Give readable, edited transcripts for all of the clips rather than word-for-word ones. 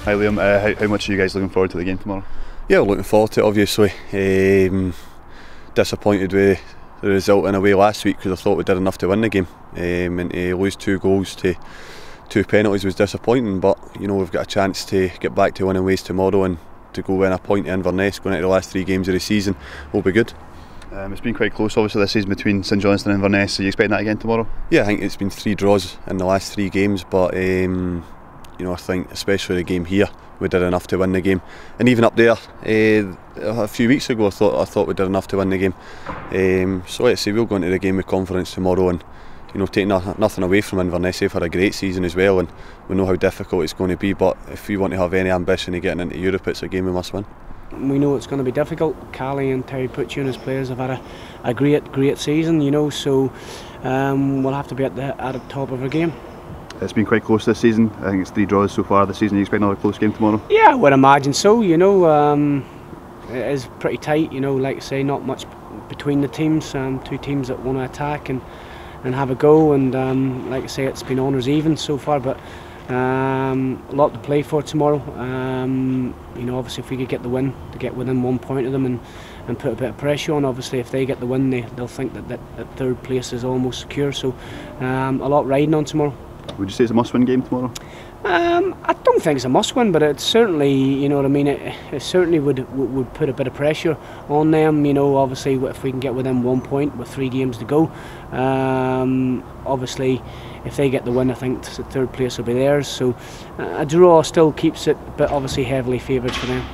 Hi Liam, how much are you guys looking forward to the game tomorrow? Yeah, we're looking forward to it obviously. Disappointed with the result in a way last week because I thought we did enough to win the game, and to lose 2 goals to 2 penalties was disappointing, but you know, we've got a chance to get back to winning ways tomorrow, and to go win a point to Inverness going into the last 3 games of the season will be good. It's been quite close obviously this season between St Johnstone and Inverness. Are you expecting that again tomorrow? Yeah, I think it's been 3 draws in the last 3 games, but you know, I think especially the game here we did enough to win the game, and even up there a few weeks ago I thought we did enough to win the game. So let's see, we'll go into the game with confidence tomorrow, and you know, taking nothing away from Inverness. They've had a great season as well, and we know how difficult it's going to be, but if we want to have any ambition of getting into Europe, it's a game we must win. We know it's going to be difficult. Callie and Terry Pritchard as players have had a great season, you know, so we'll have to be at the top of our game. It's been quite close this season. I think it's 3 draws so far this season. Are you expect another close game tomorrow? Yeah, I would imagine so, you know. It is pretty tight, you know, like I say, not much between the teams. 2 teams that want to attack and have a go, and like I say, it's been honours even so far, but a lot to play for tomorrow. You know, obviously if we could get the win, to get within 1 point of them and put a bit of pressure on. Obviously if they get the win, they'll think that 3rd place is almost secure, so a lot riding on tomorrow. Would you say it's a must-win game tomorrow? I don't think it's a must-win, but it's certainly, you know what I mean, it certainly would put a bit of pressure on them. You know, obviously if we can get within 1 point with 3 games to go, obviously if they get the win, I think the 3rd place will be theirs. So a draw still keeps it, but obviously heavily favoured for them.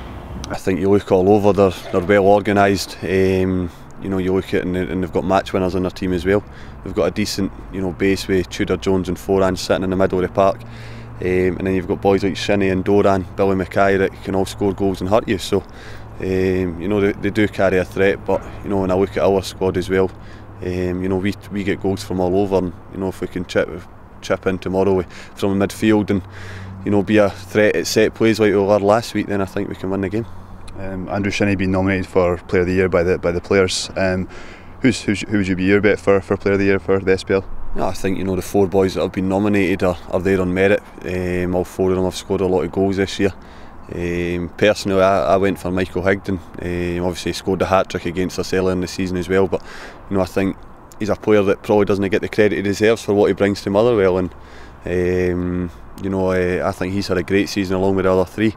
I think you look all over, they're well organised. You know, you look at it and they've got match winners in their team as well. They've got a decent, you know, base with Tudor, Jones and Foran sitting in the middle of the park, and then you've got boys like Shinnie and Doran, Billy Mackay that can all score goals and hurt you. So you know, they do carry a threat, but you know, when I look at our squad as well, you know, we get goals from all over, and you know, if we can chip in tomorrow from midfield and you know, be a threat at set plays like we were last week, then I think we can win the game. Andrew Shinnie being nominated for Player of the Year by the players. Who would you be your bet for Player of the Year for the SPL? Yeah, I think, you know, the 4 boys that have been nominated are there on merit. All 4 of them have scored a lot of goals this year. Personally, I went for Michael Higdon. Obviously he scored a hat-trick against us earlier in the season as well, but you know, I think he's a player that probably doesn't get the credit he deserves for what he brings to Motherwell, and you know, I think he's had a great season along with the other 3.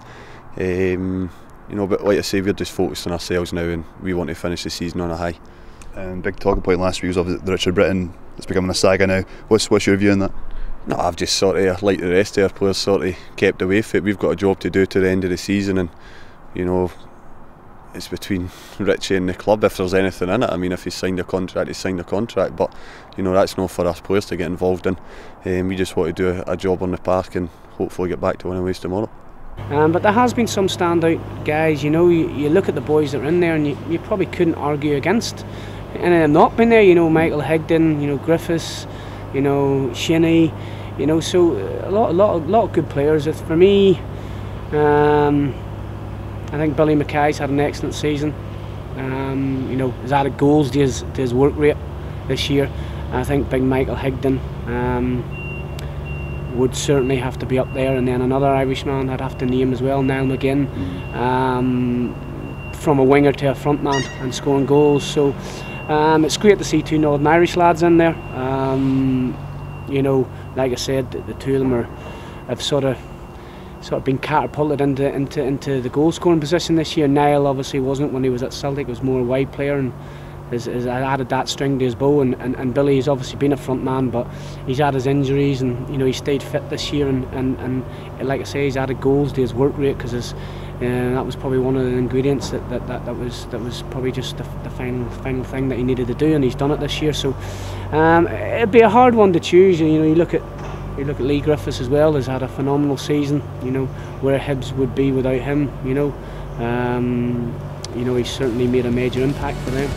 You know, but like I say, we're just focused on ourselves now, and we want to finish the season on a high. Big talking point last week was obviously the Richard Britton. It's becoming a saga now. What's your view on that? No, I've just sort of, like the rest of our players, sort of kept away from it. We've got a job to do to the end of the season, and you know, it's between Richie and the club if there's anything in it. I mean, if he's signed a contract, he's signed a contract, but you know, that's not for us players to get involved in. We just want to do a job on the park and hopefully get back to winning ways tomorrow. But there has been some standout guys, you know. You look at the boys that are in there, and you probably couldn't argue against any of them not being there. You know, Michael Higdon, you know, Griffiths, you know, Shinnie, you know. So a lot of good players. For me, I think Billy Mackay's had an excellent season. You know, he's added goals to his work rate this year. I think big Michael Higdon would certainly have to be up there, and then another Irishman I'd have to name as well, Niall McGinn, from a winger to a front man and scoring goals. So it's great to see 2 Northern Irish lads in there. You know, like I said, the 2 of them have sort of been catapulted into the goal scoring position this year. Niall obviously wasn't when he was at Celtic; he was more a wide player, and has added that string to his bow, and Billy has obviously been a front man, but he's had his injuries, and you know, he stayed fit this year, and like I say, he's added goals to his work rate, because that was probably one of the ingredients that was probably just the final thing that he needed to do, and he's done it this year. So it'd be a hard one to choose. You know, you look at Lee Griffiths as well, has had a phenomenal season. You know, where Hibs would be without him. You know, he's certainly made a major impact for them.